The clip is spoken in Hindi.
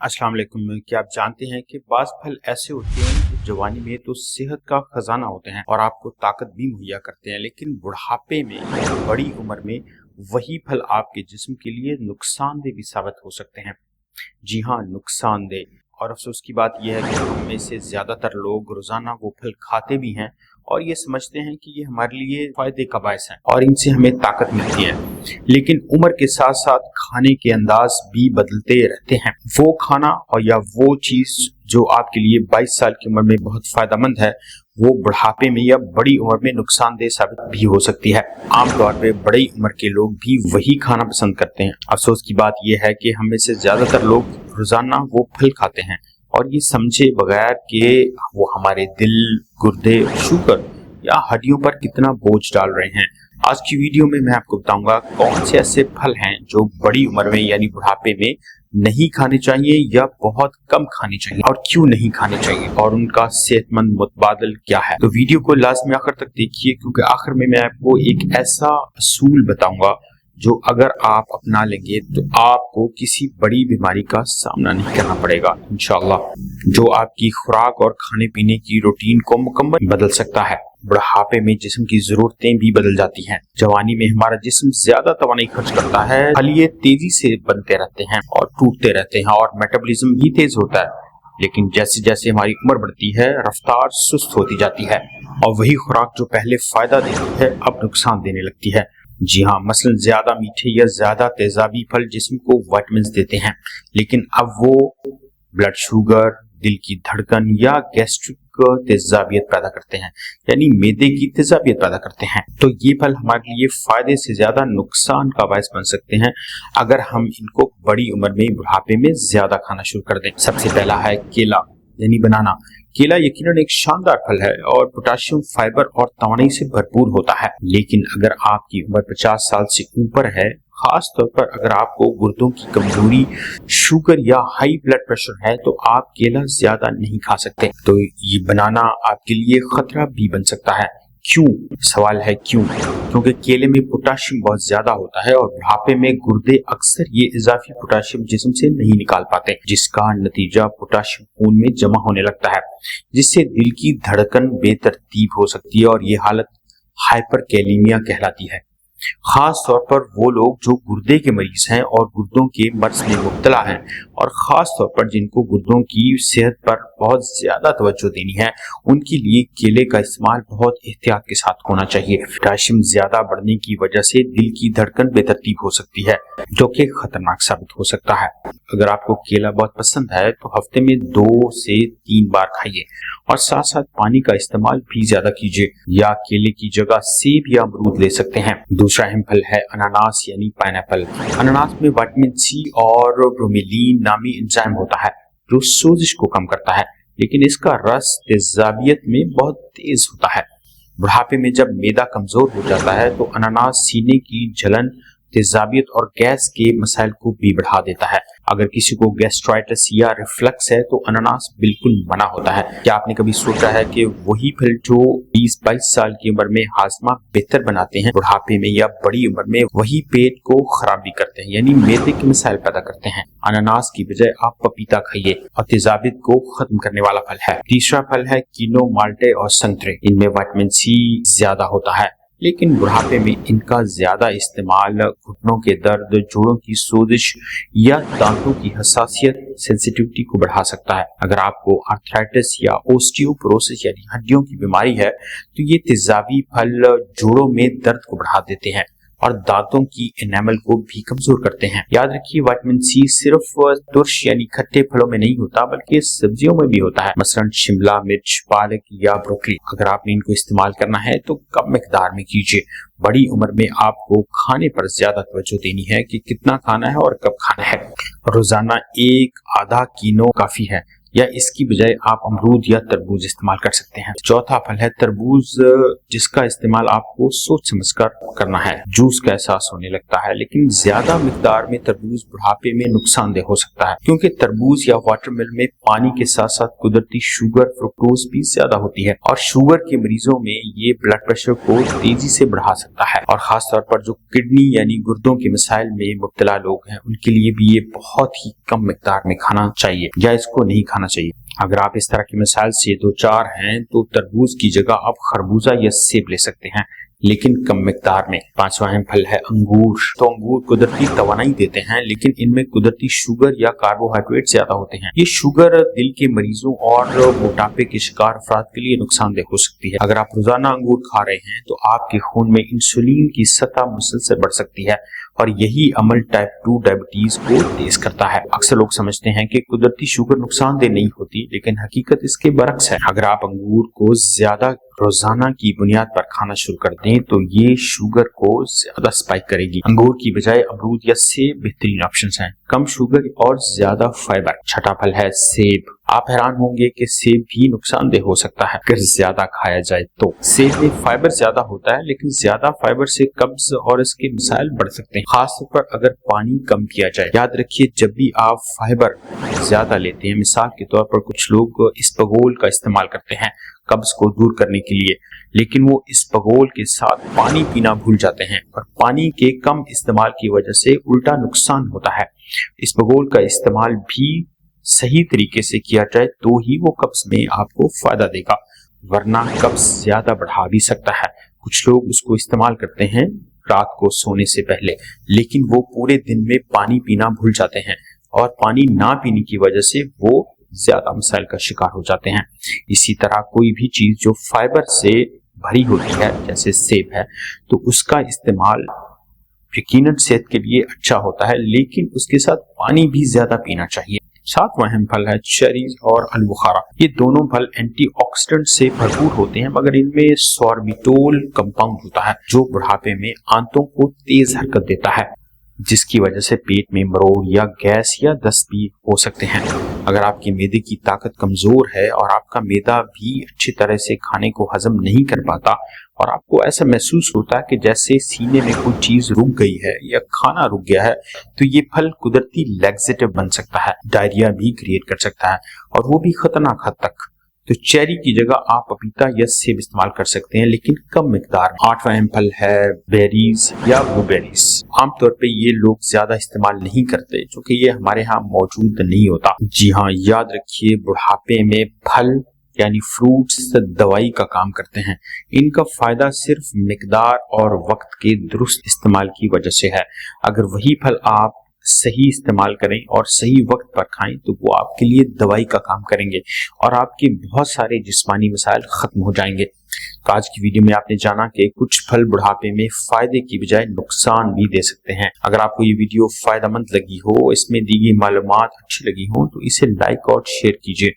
अस्सलाम वालेकुम। क्या आप जानते हैं कि बाज़ फल ऐसे होते हैं जो जवानी में तो सेहत का खजाना होते हैं और आपको ताकत भी मुहैया करते हैं, लेकिन बुढ़ापे में या बड़ी उम्र में वही फल आपके जिस्म के लिए नुकसानदेह भी साबित हो सकते हैं। जी हाँ, नुकसानदेह। और अफसोस की बात यह है कि हम में से ज़्यादातर लोग रोज़ाना वो फल खाते भी हैं और ये समझते हैं कि ये हमारे लिए फ़ायदे का बायस हैं और इनसे हमें ताकत मिलती है। लेकिन उम्र के साथ साथ खाने के अंदाज भी बदलते रहते हैं। वो खाना और या वो चीज़ जो आपके लिए 22 साल की उम्र में बहुत फ़ायदेमंद है, वो बुढ़ापे में या बड़ी उम्र में नुकसानदेह साबित भी हो सकती है। आमतौर पे बड़ी उम्र के लोग भी वही खाना पसंद करते हैं। अफसोस की बात यह है कि हम में से ज़्यादातर लोग रोज़ाना वो फल खाते हैं और ये समझे बगैर कि वो हमारे दिल, गुर्दे, शुगर या हड्डियों पर कितना बोझ डाल रहे हैं। आज की वीडियो में मैं आपको बताऊंगा कौन से ऐसे फल हैं जो बड़ी उम्र में यानी बुढ़ापे में नहीं खाने चाहिए या बहुत कम खाने चाहिए और क्यों नहीं खाने चाहिए और उनका सेहतमंद मुतबादल क्या है। तो वीडियो को लाजमी आखिर तक देखिए, क्योंकि आखिर में मैं आपको एक ऐसा असूल बताऊंगा जो अगर आप अपना लेंगे तो आपको किसी बड़ी बीमारी का सामना नहीं करना पड़ेगा इंशाअल्लाह, जो आपकी खुराक और खाने पीने की रूटीन को मुकम्मल बदल सकता है। बुढ़ापे में जिस्म की जरूरतें भी बदल जाती हैं। जवानी में हमारा जिस्म ज्यादा तवानाई खर्च करता है, खलिए तेजी से बनते रहते हैं और टूटते रहते हैं और मेटाबॉलिज्म भी तेज होता है। लेकिन जैसे जैसे हमारी उम्र बढ़ती है, रफ्तार सुस्त होती जाती है और वही खुराक जो पहले फायदा देती है अब नुकसान देने लगती है। जी हाँ, मसलन ज्यादा मीठे या ज्यादा तेजाबी फल जिस्म को विटामिन देते हैं, लेकिन अब वो ब्लड शुगर, दिल की धड़कन या गैस्ट्रिक तेजाबियत पैदा करते हैं, यानी मैदे की तेजाबियत पैदा करते हैं। तो ये फल हमारे लिए फायदे से ज्यादा नुकसान का बायस बन सकते हैं अगर हम इनको बड़ी उम्र में बुढ़ापे में ज्यादा खाना शुरू कर दें। सबसे पहला है केला यानी बनाना। केला यकीनन एक शानदार फल है और पोटाशियम, फाइबर और तवानाई से भरपूर होता है, लेकिन अगर आपकी उम्र 50 साल से ऊपर है, खास तौर पर अगर आपको गुर्दों की कमजोरी, शुगर या हाई ब्लड प्रेशर है, तो आप केला ज्यादा नहीं खा सकते। तो ये बनाना आपके लिए खतरा भी बन सकता है। क्यों? सवाल है क्यों? क्योंकि केले में पोटाशियम बहुत ज्यादा होता है और बुढ़ापे में गुर्दे अक्सर ये इजाफी पोटाशियम जिस्म से नहीं निकाल पाते, जिसका नतीजा पोटाशियम खून में जमा होने लगता है, जिससे दिल की धड़कन बेतरतीब हो सकती है और ये हालत हाइपरकैलेमिया कहलाती है। खास तौर पर वो लोग जो गुर्दे के मरीज हैं और गुर्दों के मर्ज में मुब्तला हैं, और खास तौर पर जिनको गुर्दों की सेहत पर बहुत ज्यादा तवज्जो देनी है, उनके लिए केले का इस्तेमाल बहुत एहतियात के साथ होना चाहिए। पोटाशियम ज्यादा बढ़ने की वजह से दिल की धड़कन बेतरतीब हो सकती है, जो कि खतरनाक साबित हो सकता है। अगर आपको केला बहुत पसंद है तो हफ्ते में 2 से 3 बार खाइए और साथ साथ पानी का इस्तेमाल भी ज्यादा कीजिए, या केले की जगह सेब या अमरूद ले सकते हैं। दूसरा अहम फल है अनानास यानी पाइनएप्पल। अनानास में विटामिन सी और ब्रोमेलीन नामी एंजाइम होता है जो सोजिश को कम करता है, लेकिन इसका रस तेजाबियत में बहुत तेज होता है। बुढ़ापे में जब मैदा कमजोर हो जाता है तो अनानास सीने की जलन, तेजाबियत और गैस के मसाइल को भी बढ़ा देता है। अगर किसी को गैस्ट्राइटिस या रिफ्लक्स है तो अनानास बिल्कुल मना होता है। क्या आपने कभी सोचा है कि वही फल जो 20-22 साल की उम्र में हाजमा बेहतर बनाते हैं, बुढ़ापे में या बड़ी उम्र में वही पेट को खराब भी करते हैं, यानी मैदे के मसाइल पैदा करते हैं। अनानास की बजाय आप पपीता खाइए और तेजाबियत को खत्म करने वाला फल है। तीसरा फल है कीनो, माल्टे और संतरे। इनमें विटामिन सी ज्यादा होता है, लेकिन बुढ़ापे में इनका ज्यादा इस्तेमाल घुटनों के दर्द, जोड़ों की सोजिश या दांतों की हसासियत, सेंसिटिविटी को बढ़ा सकता है। अगर आपको आर्थराइटिस या ओस्टियोपोरोसिस यानी हड्डियों की बीमारी है तो ये तेजाबी फल जोड़ों में दर्द को बढ़ा देते हैं और दांतों की एनामल को भी कमजोर करते हैं। याद रखिए, विटामिन सी सिर्फ तुर्श यानी खट्टे फलों में नहीं होता, बल्कि सब्जियों में भी होता है, मसलन शिमला मिर्च, पालक या ब्रोकली। अगर आपने इनको इस्तेमाल करना है तो कम मिकदार में कीजिए। बड़ी उम्र में आपको खाने पर ज्यादा तवज्जो देनी है कि कितना खाना है और कब खाना है। रोजाना 1 आधा कीनो काफी है, या इसकी बजाय आप अमरूद या तरबूज इस्तेमाल कर सकते हैं। चौथा फल है तरबूज, जिसका इस्तेमाल आपको सोच समझकर करना है। जूस का एहसास होने लगता है, लेकिन ज्यादा मिकदार में तरबूज बुढ़ापे में नुकसानदेह हो सकता है, क्योंकि तरबूज या वाटरमेलन में पानी के साथ साथ कुदरती शुगर फ्रुक्टोज भी ज्यादा होती है और शुगर के मरीजों में ये ब्लड प्रेशर को तेजी से बढ़ा सकता है। और खासतौर पर जो किडनी यानी गुर्दों के मसाइल में मुब्तला लोग हैं, उनके लिए भी ये बहुत ही कम मिकदार में खाना चाहिए या इसको नहीं खाना चाहिए। अगर आप इस तरह के मिसाइल से दो चार हैं तो तरबूज की जगह आप खरबूजा या सेब ले सकते हैं, लेकिन कम मिकदार में। पांचवा अहम फल है अंगूर। तो अंगूर कुदरती तवानाई देते हैं, लेकिन इनमें कुदरती शुगर या कार्बोहाइड्रेट ज्यादा होते हैं। ये शुगर दिल के मरीजों और मोटापे के शिकार अफराद के लिए नुकसानदेह हो सकती है। अगर आप रोजाना अंगूर खा रहे हैं तो आपके खून में इंसुलिन की सतह मुसलसल बढ़ सकती है और यही अमल टाइप 2 डायबिटीज को तेज करता है। अक्सर लोग समझते हैं कि कुदरती शुगर नुकसानदेह नहीं होती, लेकिन हकीकत इसके बरक्स है। अगर आप अंगूर को ज्यादा रोजाना की बुनियाद पर खाना शुरू कर दें तो ये शुगर को ज्यादा स्पाइक करेगी। अंगूर की बजाय अमरूद या सेब बेहतरीन ऑप्शंस हैं, कम शुगर और ज्यादा फाइबर। छठा फल है सेब। आप हैरान होंगे कि सेब भी नुकसानदेह हो सकता है अगर ज्यादा खाया जाए तो। सेब में फाइबर ज्यादा होता है, लेकिन ज्यादा फाइबर से कब्ज और इसके मसाइल बढ़ सकते हैं, खासतौर पर अगर पानी कम पिया जाए। याद रखिए, जब भी आप फाइबर ज्यादा लेते हैं, मिसाल के तौर पर कुछ लोग इसबगोल का इस्तेमाल करते हैं कब्ज को दूर करने के लिए, लेकिन वो इसबगोल के साथ पानी पीना भूल जाते हैं और पानी के कम इस्तेमाल की वजह से उल्टा नुकसान होता है। इसबगोल का इस्तेमाल भी सही तरीके से किया जाए तो ही वो कब्ज में आपको फायदा देगा, वरना कब्ज ज्यादा बढ़ा भी सकता है। कुछ लोग उसको इस्तेमाल करते हैं रात को सोने से पहले, लेकिन वो पूरे दिन में पानी पीना भूल जाते हैं और पानी ना पीने की वजह से वो ज्यादा मसाइल का शिकार हो जाते हैं। इसी तरह कोई भी चीज जो फाइबर से भरी होती है, जैसे सेब है, तो उसका इस्तेमाल यकीनन सेहत के लिए अच्छा होता है, लेकिन उसके साथ पानी भी ज्यादा पीना चाहिए। सातवां अहम फल है चेरीज और अलबुखारा। ये दोनों फल एंटीऑक्सीडेंट से भरपूर होते हैं, मगर इनमें सॉर्बिटोल कंपाउंड होता है जो बुढ़ापे में आंतों को तेज हरकत देता है, जिसकी वजह से पेट में मरोड़ या गैस या दस्त भी हो सकते हैं। अगर आपके मैदे की ताकत कमजोर है और आपका मैदा भी अच्छी तरह से खाने को हजम नहीं कर पाता और आपको ऐसा महसूस होता है कि जैसे सीने में कोई चीज रुक गई है या खाना रुक गया है, तो ये फल कुदरती लैक्सेटिव बन सकता है, डायरिया भी क्रिएट कर सकता है और वो भी खतरनाक हद तक। तो चेरी की जगह आप पपीता या सेब इस्तेमाल कर सकते हैं, लेकिन कम मिकदार में। आठवां अहम फल है बेरीज या ब्लूबेरीज। आमतौर पे ये लोग ज्यादा इस्तेमाल नहीं करते, क्योंकि ये हमारे यहाँ मौजूद नहीं होता। जी हाँ, याद रखिए, बुढ़ापे में फल यानी फ्रूट्स दवाई का काम करते हैं। इनका फायदा सिर्फ मिकदार और वक्त के दुरुस्त इस्तेमाल की वजह से है। अगर वही फल आप सही इस्तेमाल करें और सही वक्त पर खाएं तो वो आपके लिए दवाई का काम करेंगे और आपके बहुत सारे जिस्मानी मसाइल खत्म हो जाएंगे। तो आज की वीडियो में आपने जाना कि कुछ फल बुढ़ापे में फायदे की बजाय नुकसान भी दे सकते हैं। अगर आपको ये वीडियो फायदेमंद लगी हो, इसमें दी गई मालूमात अच्छी लगी हो, तो इसे लाइक और शेयर कीजिए।